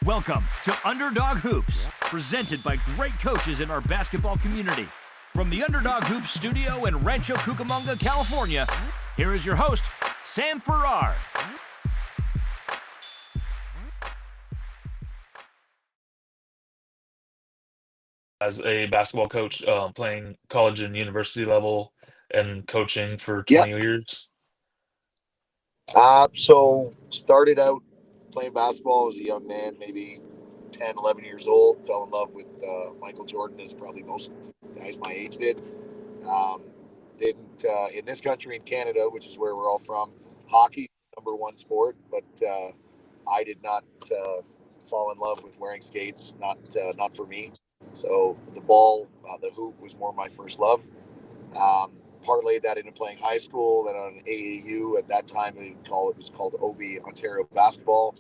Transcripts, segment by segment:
Welcome to Underdog Hoops, presented by great coaches in our basketball community. From the Underdog Hoops studio in Rancho Cucamonga, California, here is your host, Sam Farrar. As a basketball coach, playing college and university level and coaching for 20 years? So started out playing basketball as a young man, maybe 10, 11 years old. Fell in love with Michael Jordan, as probably most guys my age did. Didn't in this country, in Canada, which is where we're all from, hockey number one sport, but I did not fall in love with wearing skates. Not for me. So the ball, the hoop, was more my first love. Parlayed that into playing high school, then on AAU. At that time, it was called OB, Ontario Basketball.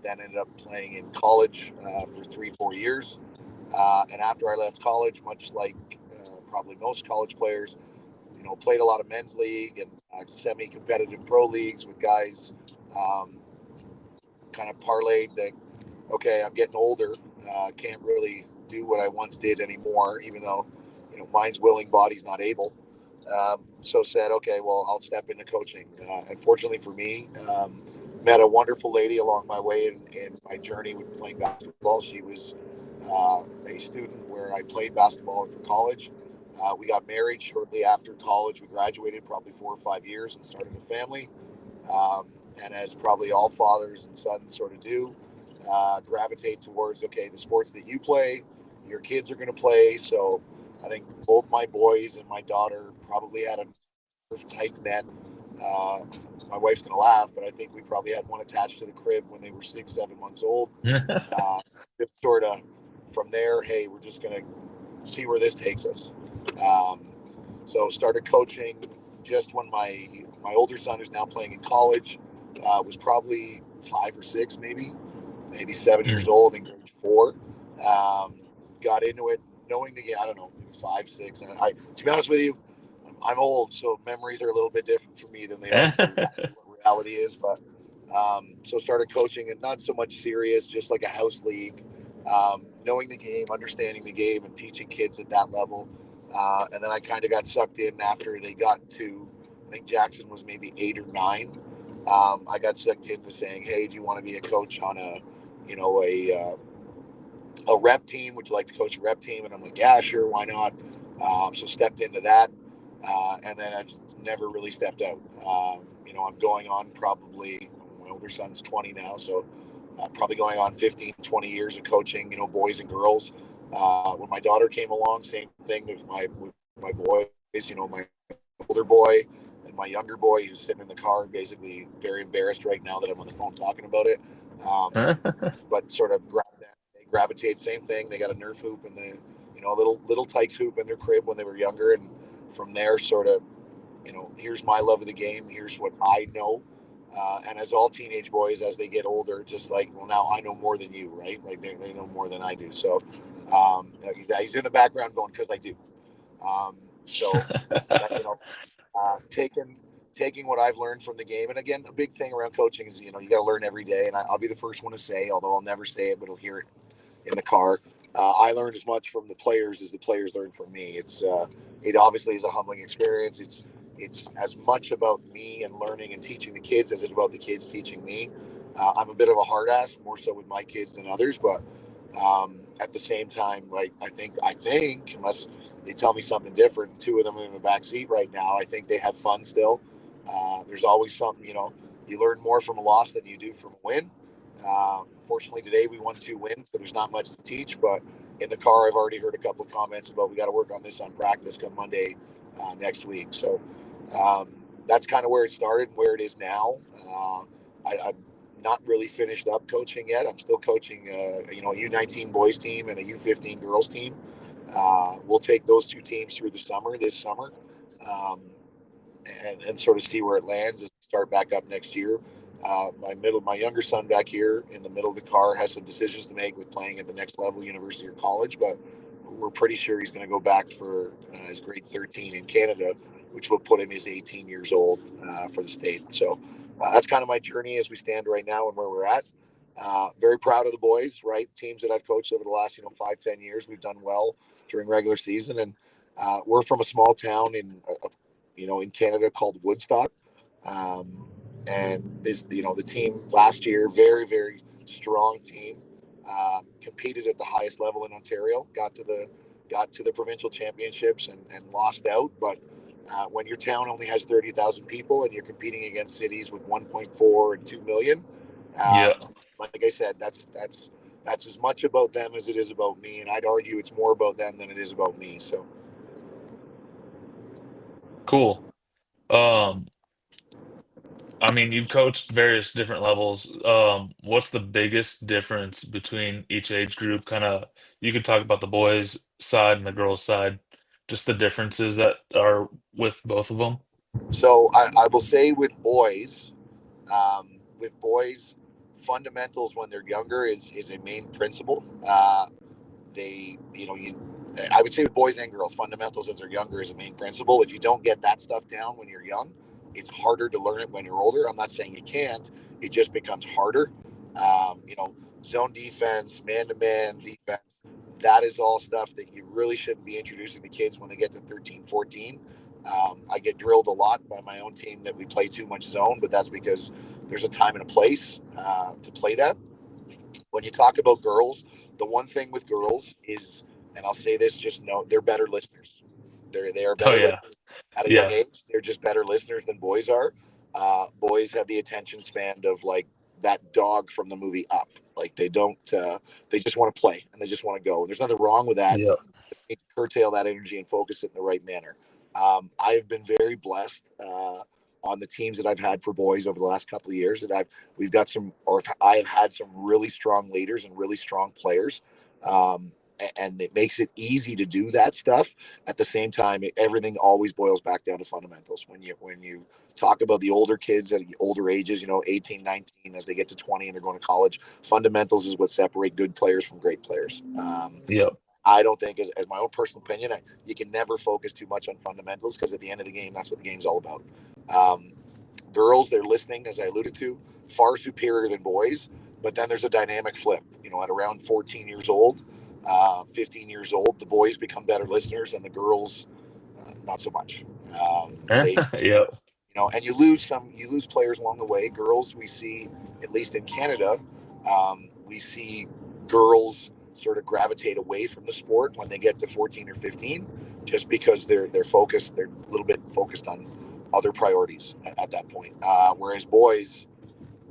Then ended up playing in college for 3-4 years. And after I left college, much like probably most college players, played a lot of men's league and semi-competitive pro leagues with guys. Kind of parlayed that, okay, I'm getting older. Can't really do what I once did anymore, even though, mind's willing, body's not able. So said, okay, well, I'll step into coaching. Unfortunately for me, met a wonderful lady along my way in my journey with playing basketball. She was a student where I played basketball for college. We got married shortly after college. We graduated probably 4 or 5 years and started a family. And as probably all fathers and sons sort of do, gravitate towards, okay, the sports that you play, your kids are going to play. So I think both my boys and my daughter probably had a tight net. My wife's going to laugh, but I think we probably had one attached to the crib when they were 6-7 months old. Just sort of from there, hey, we're just going to see where this takes us. So started coaching just when my older son, who's now playing in college, was probably 5 or 6, maybe 7 years old in grade 4. Got into it knowing the game. I don't know, 5, 6. And to be honest with you, I'm old, so memories are a little bit different for me than they are for what reality is. But so started coaching, and not so much serious, just like a house league, knowing the game, understanding the game, and teaching kids at that level. And then I kind of got sucked in after they got to, I think Jackson was maybe 8 or 9. I got sucked into saying, hey, do you want to be a coach on a rep team? Would you like to coach a rep team? And I'm like, yeah, sure, why not? So stepped into that, and then I just never really stepped out. I'm going on probably, my older son's 20 now, so probably going on 15, 20 years of coaching, boys and girls. When my daughter came along, same thing with my boys, my older boy and my younger boy, who's sitting in the car, basically very embarrassed right now that I'm on the phone talking about it. But sort of gravitate, same thing. They got a Nerf hoop and the, little Tykes hoop in their crib when they were younger. And from there, sort of, here's my love of the game. Here's what I know. And as all teenage boys, as they get older, just like, well, now I know more than you, right? Like they know more than I do. So he's in the background going, because I do. Taking what I've learned from the game. And again, a big thing around coaching is, you got to learn every day. And I'll be the first one to say, although I'll never say it, but I'll hear it in the car. I learned as much from the players as the players learned from me. It obviously is a humbling experience. It's as much about me and learning and teaching the kids as it's about the kids teaching me. I'm a bit of a hard ass, more so with my kids than others, but at the same time, like I think, unless they tell me something different, 2 of them are in the back seat right now. I think they have fun still. There's always something, you learn more from a loss than you do from a win. Fortunately, today we won 2 wins, so there's not much to teach. But in the car, I've already heard a couple of comments about we got to work on this on practice come Monday next week. So that's kind of where it started and where it is now. I'm not really finished up coaching yet. I'm still coaching, a U19 boys team and a U15 girls team. We'll take those 2 teams through this summer, and sort of see where it lands as we start back up next year. My younger son back here in the middle of the car has some decisions to make with playing at the next level, university or college, but we're pretty sure he's going to go back for his grade 13 in Canada, which will put him as 18 years old for the state. So that's kind of my journey as we stand right now and where we're at. Very proud of the boys, right? Teams that I've coached over the last, 5-10 years, we've done well during regular season. And we're from a small town in Canada called Woodstock. And this, the team last year, very, very strong team, competed at the highest level in Ontario, got to the provincial championships and lost out. But when your town only has 30,000 people and you're competing against cities with 1.4 and 2 million, Yeah. like I said, that's as much about them as it is about me. And I'd argue it's more about them than it is about me. So Cool. Um, I mean, you've coached various different levels. What's the biggest difference between each age group? Kind of, you could talk about the boys' side and the girls' side, just the differences that are with both of them. So I will say with boys, fundamentals when they're younger is a main principle. They, I would say with boys and girls, fundamentals as they're younger is a main principle. If you don't get that stuff down when you're young, it's harder to learn it when you're older. I'm not saying you can't. It just becomes harder. Zone defense, man-to-man defense, that is all stuff that you really shouldn't be introducing to kids when they get to 13, 14. I get drilled a lot by my own team that we play too much zone, but that's because there's a time and a place to play that. When you talk about girls, the one thing with girls is, and I'll say this, just know they're better listeners. They are Oh better yeah, listeners at a young yeah, age. They're just better listeners than boys are. Boys have the attention span of like that dog from the movie Up. Like they don't, they just want to play and they just want to go. And there's nothing wrong with that. yeah. You need to curtail that energy and focus it in the right manner. I have been very blessed on the teams that I've had for boys over the last couple of years. We've got some, or I have had some really strong leaders and really strong players, and it makes it easy to do that stuff. At the same time, everything always boils back down to fundamentals. When you talk about the older kids at older ages, 18, 19, as they get to 20 and they're going to college, fundamentals is what separate good players from great players. Yep. I don't think, as my own personal opinion, you can never focus too much on fundamentals because at the end of the game, that's what the game's all about. Um, Girls, they're listening, as I alluded to, far superior than boys. But then there's a dynamic flip. At around 14 years old, 15 years old, the boys become better listeners and the girls, not so much. They Yep. and you lose players along the way. Girls, we see, at least in Canada, we see girls sort of gravitate away from the sport when they get to 14 or 15, just because they're focused, they're a little bit focused on other priorities at that point. Whereas boys,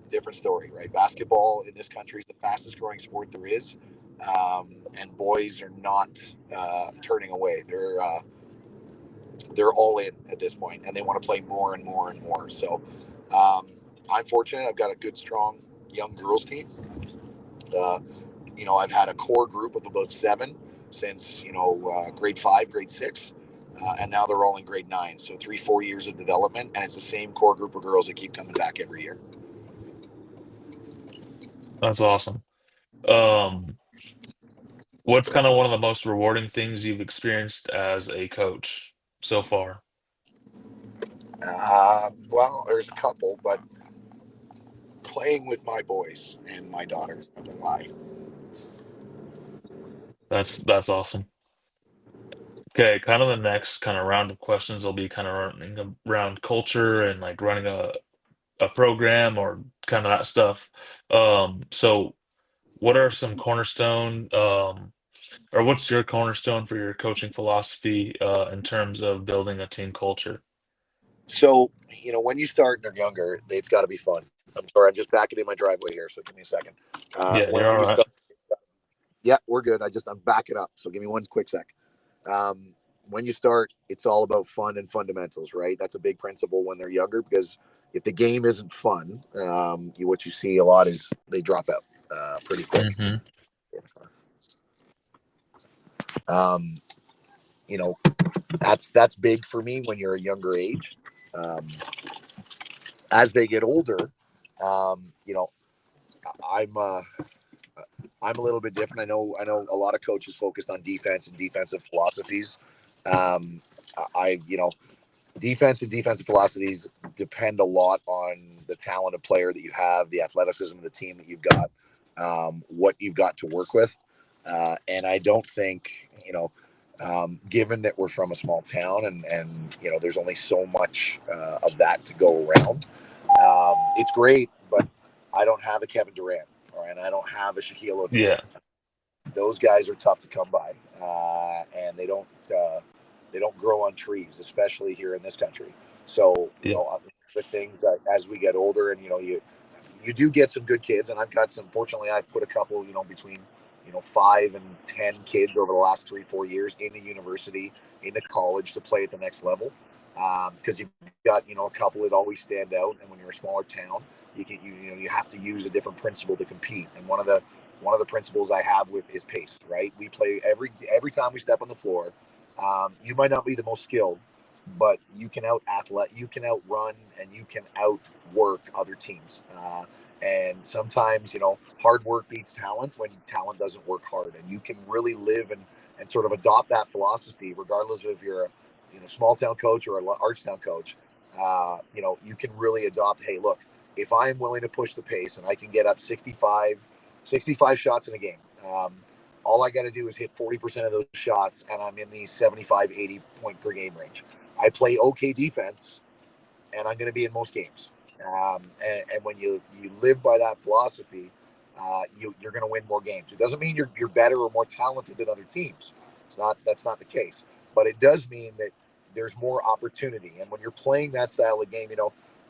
different story, right? Basketball in this country is the fastest growing sport there is, and boys are not turning away. They're all in at this point, and they want to play more and more and more. So I'm fortunate. I've got a good, strong young girls team. Uh, I've had a core group of about 7 since grade 5, grade 6, and now they're all in grade 9. So 3-4 years of development, and it's the same core group of girls that keep coming back every year. That's awesome. Um, what's kind of one of the most rewarding things you've experienced as a coach so far? Well, there's a couple, but playing with my boys and my daughter, I'm gonna lie. That's awesome. Okay, kind of the next kind of round of questions will be kind of running around culture and like running a program or kind of that stuff. So what are some cornerstone or what's your cornerstone for your coaching philosophy in terms of building a team culture? So, when you start and they're younger, it's got to be fun. I'm sorry, I'm just backing in my driveway here, so give me a second. Yeah, When you're all you right. start, yeah, we're good. I'm backing up, so give me one quick sec. When you start, it's all about fun and fundamentals, right? That's a big principle when they're younger, because if the game isn't fun, what you see a lot is they drop out pretty quick. Hmm. Um, you know, that's big for me when you're a younger age. Um, as they get older, um, you know, I'm I'm a little bit different. I know a lot of coaches focused on defense and defensive philosophies. Um, I defense and defensive philosophies depend a lot on the talent of player that you have, the athleticism of the team that you've got. what you've got to work with. And I don't think, given that we're from a small town and there's only so much of that to go around, it's great, but I don't have a Kevin Durant, and I don't have a Shaquille O'Neal. Yeah. Those guys are tough to come by, and they don't grow on trees, especially here in this country. So Yeah. the things that as we get older, and you do get some good kids, and I've got some. Fortunately, I've put a couple, between 5 and 10 kids over the last 3-4 years into university, into college to play at the next level. Because you've got a couple that always stand out, and when you're a smaller town, you have to use a different principle to compete. And one of the principles I have with is pace. Right, we play every time we step on the floor. You might not be the most skilled, but you can you can outrun, and you can outwork other teams. And sometimes, hard work beats talent when talent doesn't work hard. And you can really live and sort of adopt that philosophy, regardless of if you're a small town coach or a large town coach. You can really adopt, hey, look, if I'm willing to push the pace and I can get up 65 shots in a game, all I got to do is hit 40% of those shots, and I'm in the 75, 80 point per game range. I play okay defense, and I'm going to be in most games. And when you live by that philosophy, you're going to win more games. It doesn't mean you're better or more talented than other teams. That's not the case. But it does mean that there's more opportunity. And when you're playing that style of game,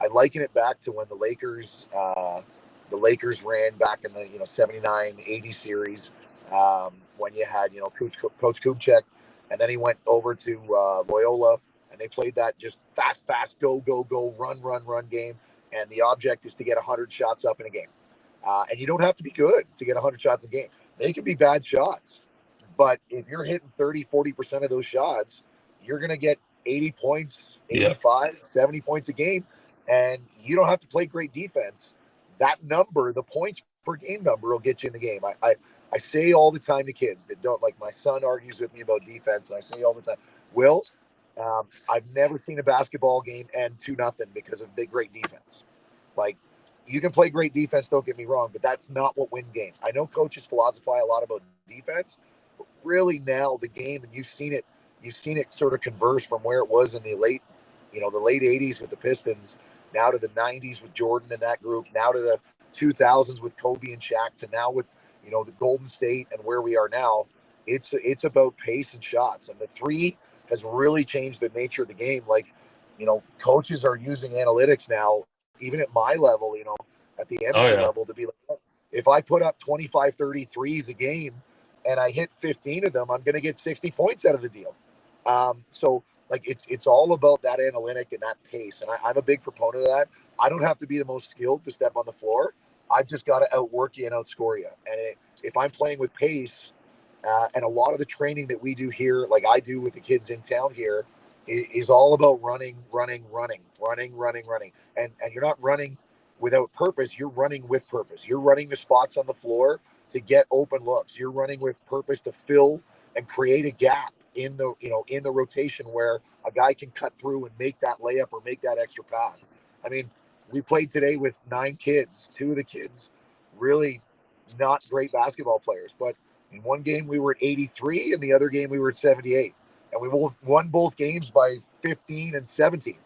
I liken it back to when the Lakers ran back in the 79, 80 series, when you had Coach Kubchak, and then he went over to Loyola, and they played that just fast, go, run game. And the object is to get 100 shots up in a game. And you don't have to be good to get 100 shots a game. They can be bad shots. But if you're hitting 30, 40% of those shots, you're going to get 80 points, 85, 70 points a game. And you don't have to play great defense. That number, the points per game number, will get you in the game. I say all the time to kids that don't, like, my son argues with me about defense, and I say all the time, Will, I've never seen a basketball game end 2-0 because of big, great defense. Like, you can play great defense, don't get me wrong, but that's not what wins games. I know coaches philosophize a lot about defense, but really now the game, and you've seen it sort of converse from where it was in the late 80s with the Pistons, now to the 90s with Jordan and that group, now to the 2000s with Kobe and Shaq, to now with the Golden State and where we are now. It's about pace and shots, and the three has really changed the nature of the game. Like, coaches are using analytics now, even at my level, at the amateur level, to be like, oh, if I put up 25, 30 threes a game and I hit 15 of them, I'm going to get 60 points out of the deal. So, like, it's all about that analytic and that pace. And I'm a big proponent of that. I don't have to be the most skilled to step on the floor. I've just got to outwork you and outscore you. And if I'm playing with pace, and a lot of the training that we do here, like I do with the kids in town here, is all about running. And you're not running without purpose. You're running with purpose. You're running the spots on the floor to get open looks. You're running with purpose to fill and create a gap in the rotation where a guy can cut through and make that layup or make that extra pass. I mean, we played today with 9 kids. 2 of the kids really not great basketball players, but in one game we were at 83, and the other game we were at 78, and we both won both games by 15 and 17.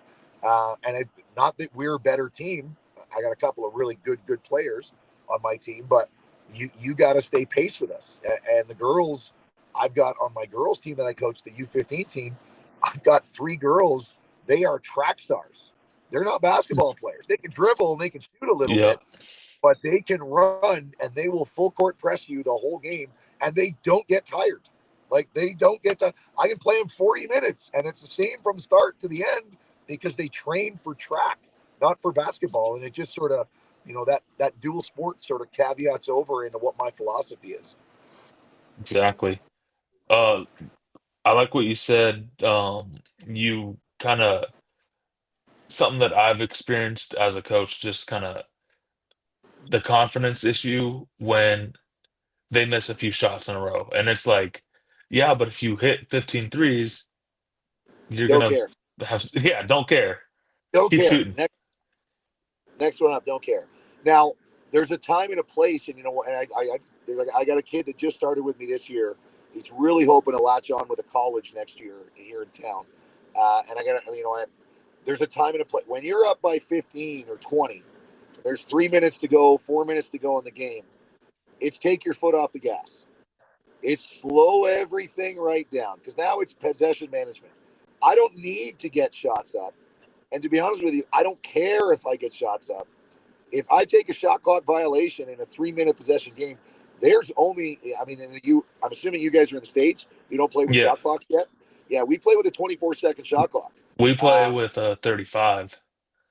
And not that we're a better team. I got a couple of really good players on my team, but you got to stay pace with us. And the girls, I've got on my girls team that I coach, the U15 team, I've got 3 girls. They are track stars. They're not basketball players. They can dribble and they can shoot a little bit, but they can run, and they will full court press you the whole game, and they don't get tired. Like, they don't get tired. I can play them 40 minutes, and it's the same from start to the end because they train for track, not for basketball. And it just sort of, that dual sport sort of caveats over into what my philosophy is. Exactly. I like what you said. You kind of something that I've experienced as a coach, just kind of the confidence issue when they miss a few shots in a row. And it's like, yeah, but if you hit 15 threes, you're Don't gonna care. don't care. Don't Keep care. shooting. Next one up, don't care. Now, there's a time and a place, and and I got a kid that just started with me this year. He's really hoping to latch on with a college next year here in town. And I got to, there's a time and a place. When you're up by 15 or 20, there's 3 minutes to go, 4 minutes to go in the game. It's take your foot off the gas. It's slow everything right down, because now it's possession management. I don't need to get shots up. And to be honest with you, I don't care if I get shots up. If I take a shot clock violation in a 3-minute possession game, there's only, I'm assuming you guys are in the States. You don't play with Yeah, shot clocks yet? Yeah, we play with a 24-second shot clock. we play with 35.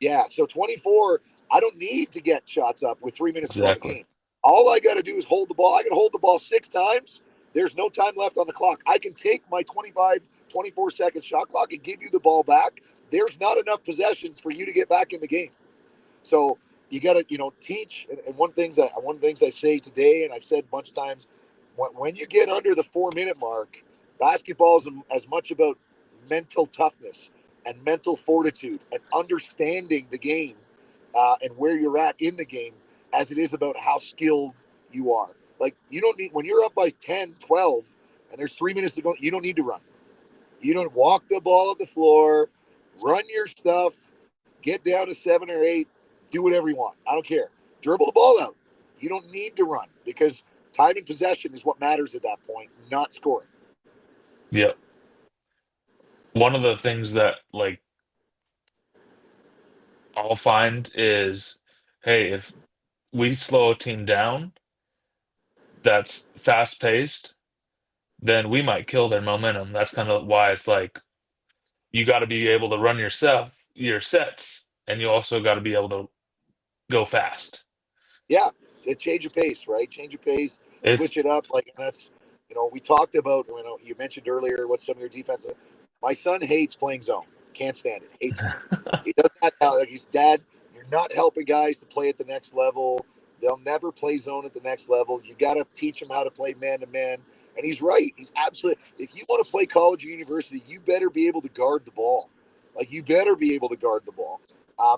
Yeah, so 24, I don't need to get shots up with 3 minutes to go in the Exactly. game. All I got to do is hold the ball. I can hold the ball 6 times. There's no time left on the clock. I can take my 24-second shot clock and give you the ball back. There's not enough possessions for you to get back in the game. So you got to, teach. And one of the things I say today, and I've said a bunch of times, when you get under the 4-minute mark, basketball is as much about mental toughness and mental fortitude and understanding the game and where you're at in the game as it is about how skilled you are. Like, you don't need, when you're up by 10, 12, and there's 3 minutes to go, you don't need to run. You don't walk the ball up the floor, run your stuff, get down to 7 or 8, do whatever you want. I don't care. Dribble the ball out. You don't need to run, because time and possession is what matters at that point, not scoring. Yep. One of the things that like I'll find is, hey, if we slow a team down that's fast paced, then we might kill their momentum. That's kind of why it's like you got to be able to run your sets, and you also got to be able to go fast. Yeah, change your pace, right? Change your pace, switch It's it up. Like, and that's, we talked about, you mentioned earlier what some of your defenses. My son hates playing zone. Can't stand it. Hates it. He does not, like, he's, Dad, you're not helping guys to play at the next level. They'll never play zone at the next level. You got to teach them how to play man to man. And he's right. He's absolutely, if you want to play college or university, you better be able to guard the ball. Like, you better be able to guard the ball.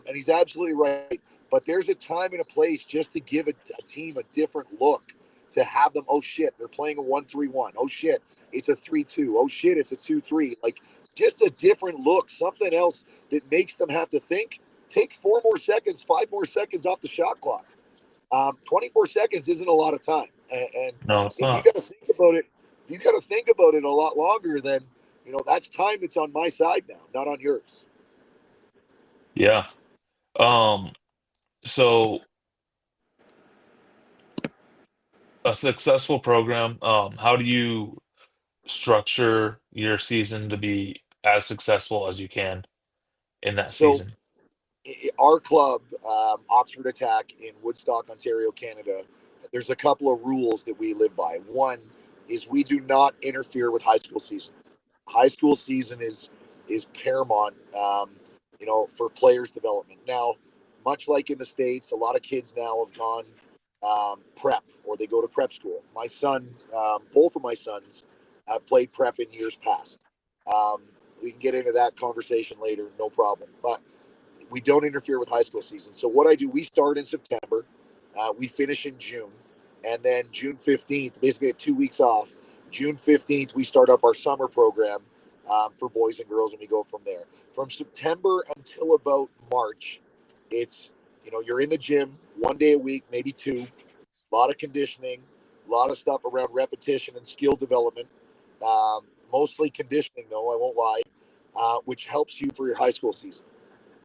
And he's absolutely right. But there's a time and a place just to give a team a different look, to have them, oh shit, they're playing a 1-3-1. Oh shit, it's a 3-2. Oh shit, it's a 2-3. Like, just a different look, something else that makes them have to think. Take 4 more seconds, 5 more seconds off the shot clock. 24 seconds isn't a lot of time. And No, it's if you not. got to think about it, a lot longer, then, that's time that's on my side now, not on yours. Yeah. So a successful program, how do you structure your season to be as successful as you can in that So season? our club, Oxford Attack in Woodstock, Ontario, Canada, there's a couple of rules that we live by. One is we do not interfere with high school season. High school season is paramount, for players' development. Now, much like in the States, a lot of kids now have gone prep, or they go to prep school. My son, both of my sons, have played prep in years past. Um, we can get into that conversation later, no problem. But we don't interfere with high school season. So what I do, we start in September, we finish in June, and then June 15th, basically 2 weeks off. June 15th, we start up our summer program for boys and girls, and we go from there. From September until about March, it's, you're in the gym 1 day a week, maybe 2, a lot of conditioning, a lot of stuff around repetition and skill development, mostly conditioning, though, I won't lie, which helps you for your high school season.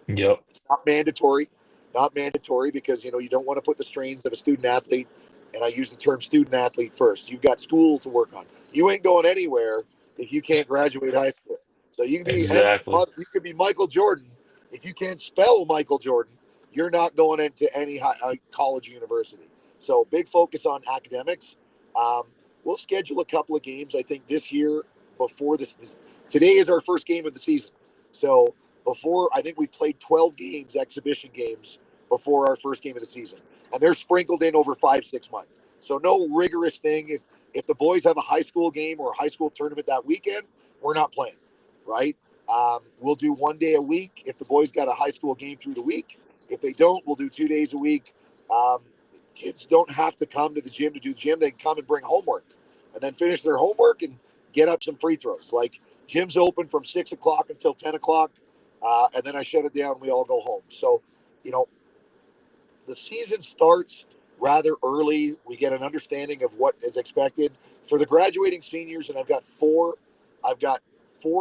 Yep. It's not mandatory because, you don't want to put the strains of a student athlete. And I use the term student athlete first. You've got school to work on. You ain't going anywhere if you can't graduate high school. So you Exactly. could be Michael Jordan. If you can't spell Michael Jordan, you're not going into any college or university. So big focus on academics. We'll schedule a couple of games, I think, this year before this. Today is our first game of the season. So before, I think we played 12 games, exhibition games, before our first game of the season. And they're sprinkled in over 5-6 months. So no rigorous thing. If the boys have a high school game or a high school tournament that weekend, we're not playing, right? We'll do 1 day a week if the boys got a high school game through the week. If they don't, we'll do 2 days a week. Kids don't have to come to the gym to do the gym. They can come and bring homework and then finish their homework and get up some free throws. Like, gym's open from 6 o'clock until 10 o'clock, and then I shut it down and we all go home. So, you know, the season starts rather early. We get an understanding of what is expected for the graduating seniors, and I've got four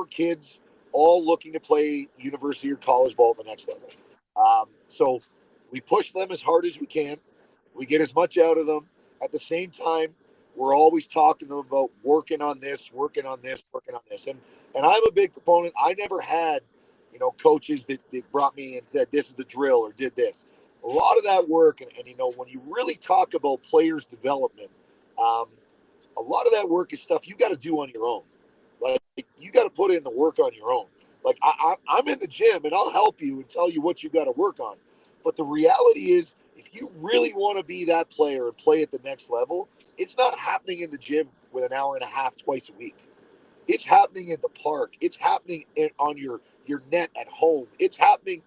kids all looking to play university or college ball at the next level. So we push them as hard as we can. We get as much out of them. At the same time, we're always talking to them about working on this, working on this, working on this. And I'm a big proponent. I never had, coaches that brought me and said, this is the drill or did this. A lot of that work, and when you really talk about players' development, a lot of that work is stuff you got to do on your own. Like, you got to put in the work on your own. Like, I'm in the gym and I'll help you and tell you what you got to work on. But the reality is, if you really want to be that player and play at the next level, it's not happening in the gym with an hour and a half twice a week. It's happening in the park. It's happening on your net at home. It's happening,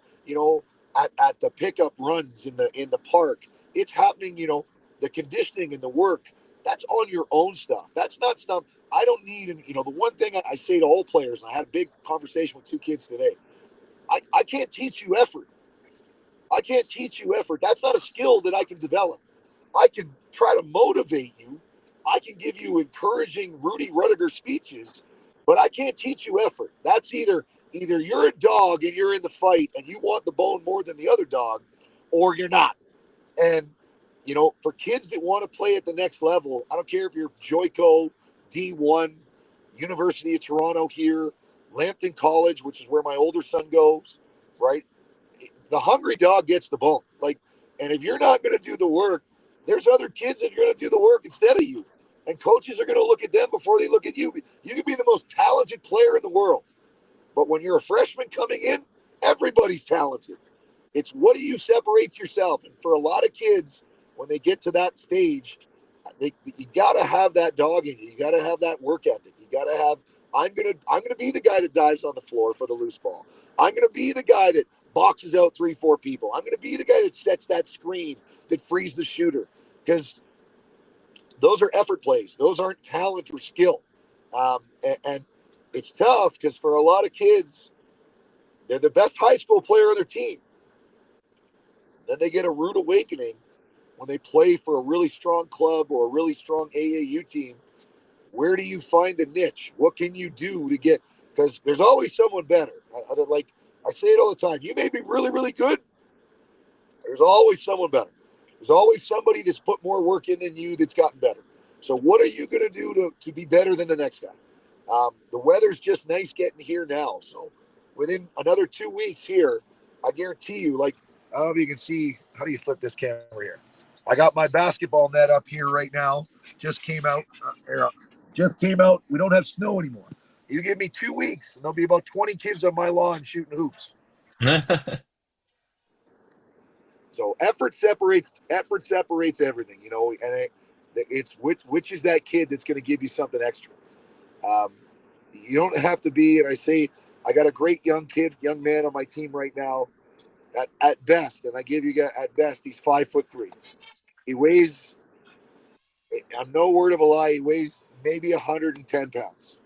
at the pickup runs in the park. It's happening, the conditioning and the work. That's on your own stuff. That's not stuff I don't need. And, the one thing I say to all players, and I had a big conversation with two kids today, I can't teach you effort. I can't teach you effort. That's not a skill that I can develop. I can try to motivate you. I can give you encouraging Rudy Rudiger speeches, but I can't teach you effort. That's either you're a dog and you're in the fight and you want the bone more than the other dog, or you're not. And, for kids that want to play at the next level, I don't care if you're Joico, D1, University of Toronto here, Lambton College, which is where my older son goes, right? The hungry dog gets the bone. Like, and if you're not going to do the work, there's other kids that are going to do the work instead of you. And coaches are going to look at them before they look at you. You can be the most talented player in the world, but when you're a freshman coming in, everybody's talented. It's what do you separate yourself? And for a lot of kids, when they get to that stage, you got to have that dog in you. You got to have that work ethic. You got to have, I'm gonna be the guy that dives on the floor for the loose ball. I'm gonna be the guy that boxes out 3-4 people. I'm gonna be the guy that sets that screen that frees the shooter, because those are effort plays. Those aren't talent or skill. And it's tough because for a lot of kids, they're the best high school player on their team. Then they get a rude awakening when they play for a really strong club or a really strong AAU team. Where do you find the niche? What can you do to get? Because there's always someone better. I say it all the time. You may be really, really good. There's always someone better. There's always somebody that's put more work in than you that's gotten better. So what are you going to do to be better than the next guy? The weather's just nice getting here now. So within another 2 weeks here, I guarantee you, like, I don't know if you can see, how do you flip this camera here? I got my basketball net up here right now. Just came out. We don't have snow anymore. You give me 2 weeks, and there'll be about 20 kids on my lawn shooting hoops. So effort separates everything, and it's which is that kid that's going to give you something extra. You don't have to be, and I got a great young man on my team right now. At best, and I give you at best, he's 5'3". He weighs, I'm no word of a lie, he weighs maybe 110 pounds.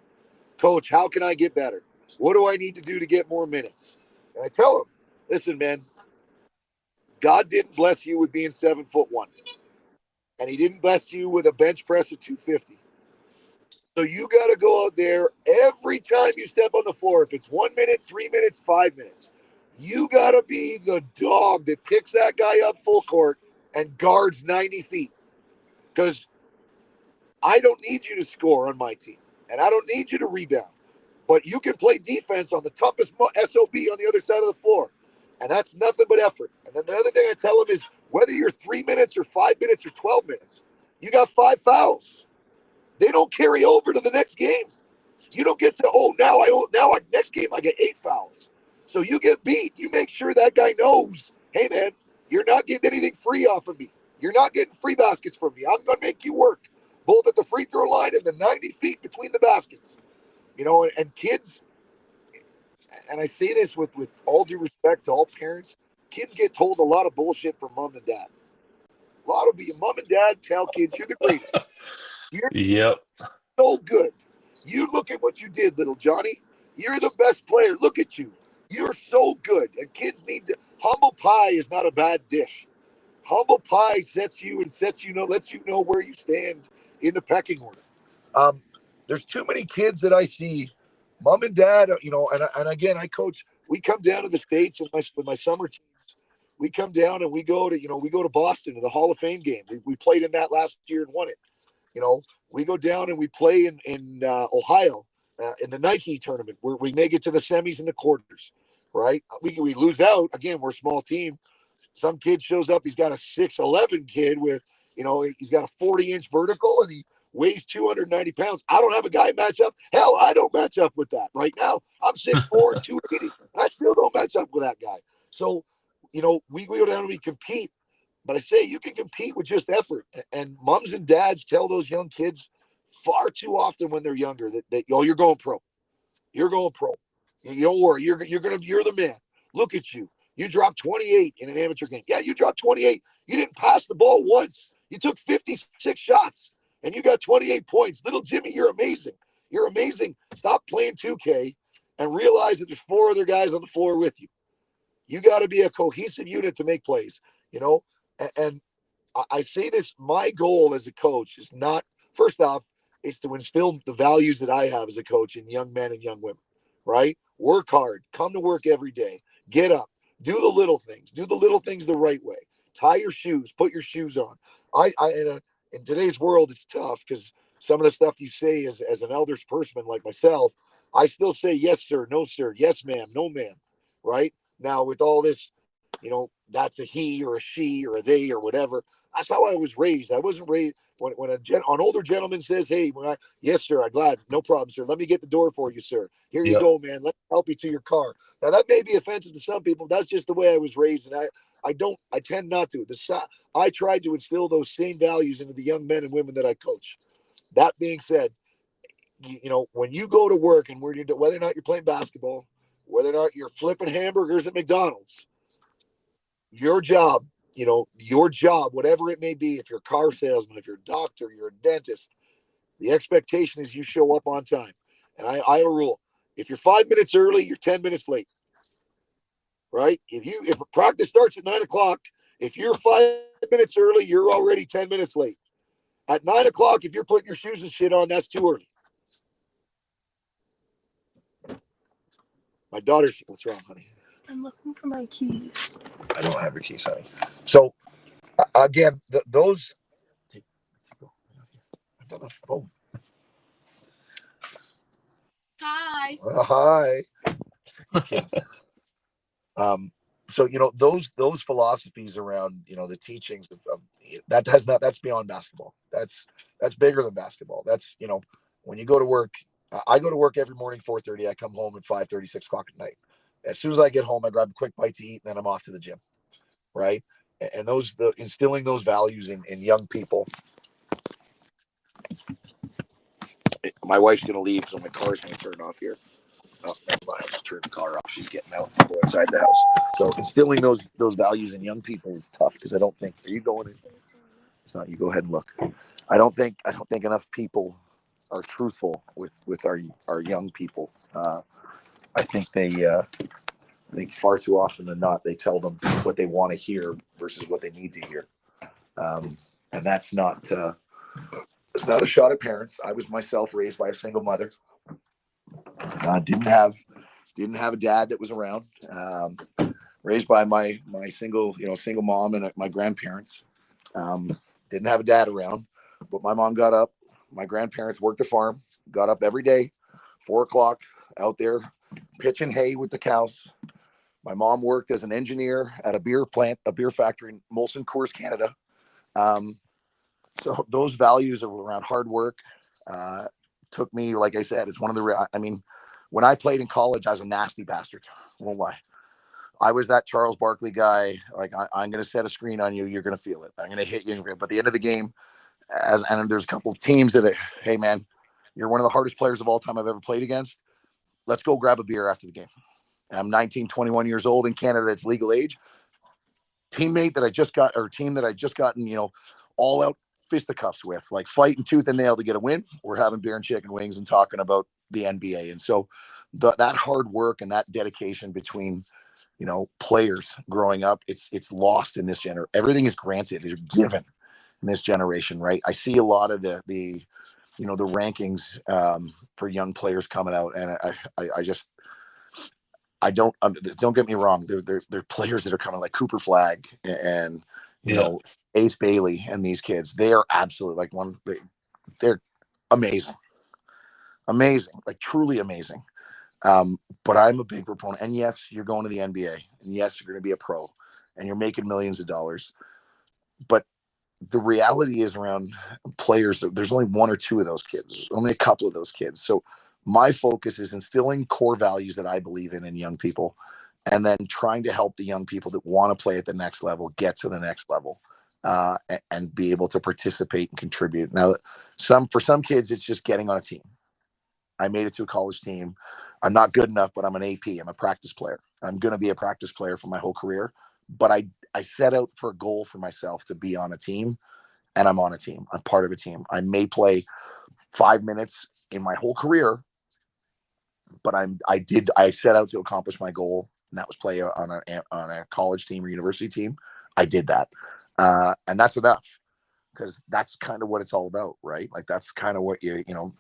Coach, how can I get better? What do I need to do to get more minutes? And I tell him, listen, man, God didn't bless you with being 7'1", and he didn't bless you with a bench press of 250. So you got to go out there every time you step on the floor. If it's 1 minute, 3 minutes, 5 minutes, you got to be the dog that picks that guy up full court and guards 90 feet. Because I don't need you to score on my team, and I don't need you to rebound. But you can play defense on the toughest SOB on the other side of the floor. And that's nothing but effort. And then the other thing I tell them is, whether you're 3 minutes or 5 minutes or 12 minutes, you got 5 fouls. They don't carry over to the next game. You don't get to, next game I get 8 fouls. So you get beat. You make sure that guy knows, hey, man, you're not getting anything free off of me. You're not getting free baskets from me. I'm going to make you work, both at the free throw line and the 90 feet between the baskets. And kids, and I say this with all due respect to all parents, kids get told a lot of bullshit from mom and dad. A lot of you, mom and dad, tell kids you're the greatest. You're Yep. so good. You look at what you did, little Johnny. You're the best player. Look at you. You're so good. And kids need to. Humble pie is not a bad dish. Humble pie lets you know where you stand in the pecking order. Um, there's too many kids that I see, mom and dad, and again, I coach. We come down to the States with my summer teams. We come down and we go to Boston to the Hall of Fame game. We played in that last year and won it. We go down and we play in Ohio in the Nike tournament where we make it to the semis and the quarters, right? We lose out. Again, we're a small team. Some kid shows up. He's got a 6'11" kid with, he's got a 40-inch vertical and he weighs 290 pounds. I don't have a guy match up. Hell, I don't match up with that. Right now, I'm 6'4" and 280. And I still don't match up with that guy. So, we go down and we compete. But I say you can compete with just effort. And moms and dads tell those young kids far too often when they're younger that you're going pro. You're going pro. You don't worry. You're the man. Look at you. You dropped 28 in an amateur game. Yeah, you dropped 28. You didn't pass the ball once. You took 56 shots and you got 28 points. Little Jimmy, you're amazing. You're amazing. Stop playing 2K and realize that there's 4 other guys on the floor with you. You got to be a cohesive unit to make plays, And I say this, my goal as a coach is not, first off, is to instill the values that I have as a coach in young men and young women, right? Work hard, come to work every day, get up, do the little things the right way. Tie your shoes, put your shoes on. In today's world, it's tough because some of the stuff you say as an elder person like myself, I still say yes, sir, no, sir, yes, ma'am, no, ma'am, right? Now, with all this, that's a he or a she or a they or whatever. That's how I was raised. I wasn't raised when an older gentleman says, "Hey, yes, sir, I'm glad, no problem, sir. Let me get the door for you, sir. Here you Yep. go, man. Let me help you to your car." Now that may be offensive to some people. That's just the way I was raised, and I tend not to. I tried to instill those same values into the young men and women that I coach. That being said, when you go to work and whether or not you're playing basketball, whether or not you're flipping hamburgers at McDonald's, your job, whatever it may be, if you're a car salesman, if you're a doctor, you're a dentist, the expectation is you show up on time. And I have a rule. If you're 5 minutes early, you're 10 minutes late, right? If practice starts at 9 o'clock, if you're 5 minutes early, you're already 10 minutes late. At 9 o'clock, if you're putting your shoes and shit on, that's too early. My daughter's, what's wrong, honey? I'm looking for my keys. I don't have your keys, honey. So, again, those. I've got a phone. Hi. Hi. Kids. So those philosophies around the teachings of that's beyond basketball. That's bigger than basketball. That's when you go to work. I go to work every morning 4:30. I come home at 5:30, 6 o'clock at night. As soon as I get home, I grab a quick bite to eat, and then I'm off to the gym. Right, and instilling those values in young people. My wife's gonna leave, so my car's gonna turn off here. Oh, never mind. I'll just turn the car off. She's getting out and go inside the house. So instilling those values in young people is tough because I don't think. Are you going in? It's not. You go ahead and look. I don't think enough people are truthful with our young people. I think I think far too often than not they tell them what they want to hear versus what they need to hear, and that's not. It's not a shot at parents. I was myself raised by a single mother. Didn't have a dad that was around. Raised by my single mom and my grandparents. Didn't have a dad around, but my mom got up. My grandparents worked the farm. Got up every day, 4 o'clock, out there pitching hay with the cows. My mom worked as an engineer at a beer factory in Molson Coors, Canada. So those values around hard work took me, like I said, it's one of the. When I played in college, I was a nasty bastard. Won't lie. I was that Charles Barkley guy. Like I'm going to set a screen on you. You're going to feel it. I'm going to hit you. But at the end of the game, and there's a couple of teams that, hey man, you're one of the hardest players of all time I've ever played against. Let's go grab a beer after the game. I'm 19, 21 years old in Canada. It's legal age. teammate that I just got, or team that I just gotten, all out fisticuffs with, like fighting tooth and nail to get a win. We're having beer and chicken wings and talking about the NBA. And so that hard work and that dedication between, players growing up, it's lost in this generation. Everything is granted, is given in this generation, right? I see a lot of the rankings for young players coming out, and I don't get me wrong. They're players that are coming like Cooper Flag and Ace Bailey and these kids. They are absolutely they're amazing, like truly amazing. But I'm a big proponent. And yes, you're going to the NBA, and yes, you're going to be a pro, and you're making millions of dollars. But the reality is around players, there's only one or two of those kids. There's only a couple of those kids. So my focus is instilling core values that I believe in young people, and then trying to help the young people that want to play at the next level get to the next level, and be able to participate and contribute. Now, for some kids, it's just getting on a team. I made it to a college team. I'm not good enough, but I'm an AP. I'm a practice player. I'm going to be a practice player for my whole career. But I set out for a goal for myself to be on a team, and I'm on a team. I'm part of a team. I may play 5 minutes in my whole career, but I set out to accomplish my goal, and that was play on a college team or university team. I did that, and that's enough, because that's kind of what it's all about, right? Like that's kind of what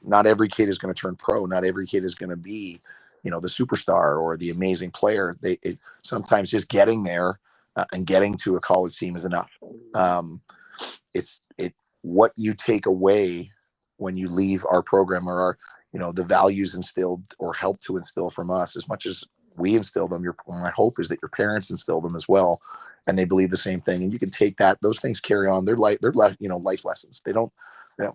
not every kid is going to turn pro. Not every kid is going to be, the superstar or the amazing player. Sometimes just getting there and getting to a college team is enough. It's what you take away when you leave our program, or our, the values instilled or help to instill from us, as much as we instill them. My hope is that your parents instill them as well, and they believe the same thing. And you can take those things, carry on. They're life lessons. They don't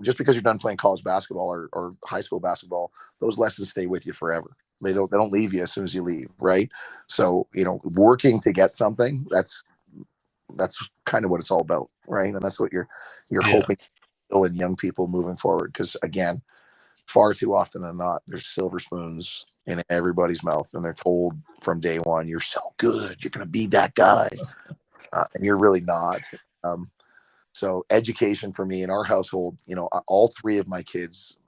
just because you're done playing college basketball or high school basketball, those lessons stay with you forever. They don't leave you as soon as you leave, right? So, working to get something, that's kind of what it's all about, right? And that's what you're hoping in young people moving forward. Because again, far too often than not, there's silver spoons in everybody's mouth, and they're told from day one, "You're so good, you're going to be that guy," and you're really not. So education for me in our household, all three of my kids,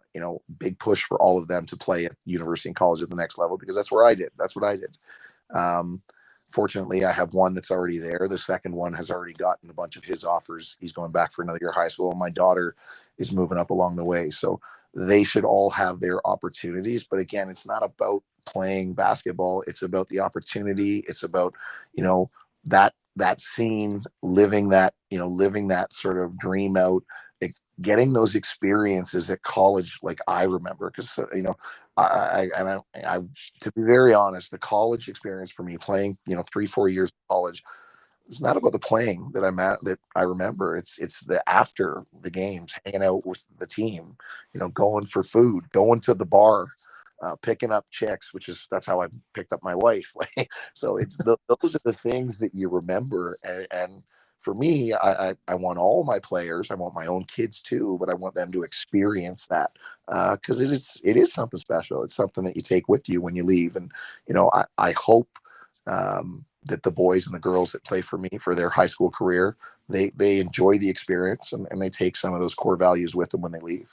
big push for all of them to play at university and college at the next level, because that's what I did. Fortunately, I have one that's already there. The second one has already gotten a bunch of his offers. He's going back for another year of high school. My daughter is moving up along the way. So they should all have their opportunities. But again, it's not about playing basketball. It's about the opportunity. It's about, that scene, living that sort of dream out, getting those experiences at college, like I remember, because I to be very honest, the college experience for me, playing 3-4 years of college, it's not about the playing that I remember. It's the after the games, hanging out with the team, going for food, going to the bar, picking up chicks, that's how I picked up my wife. So those are the things that you remember. And for me, I want all my players, I want my own kids too, but I want them to experience that, because it is something special. It's something that you take with you when you leave. And I hope that the boys and the girls that play for me for their high school career, they enjoy the experience, and they take some of those core values with them when they leave.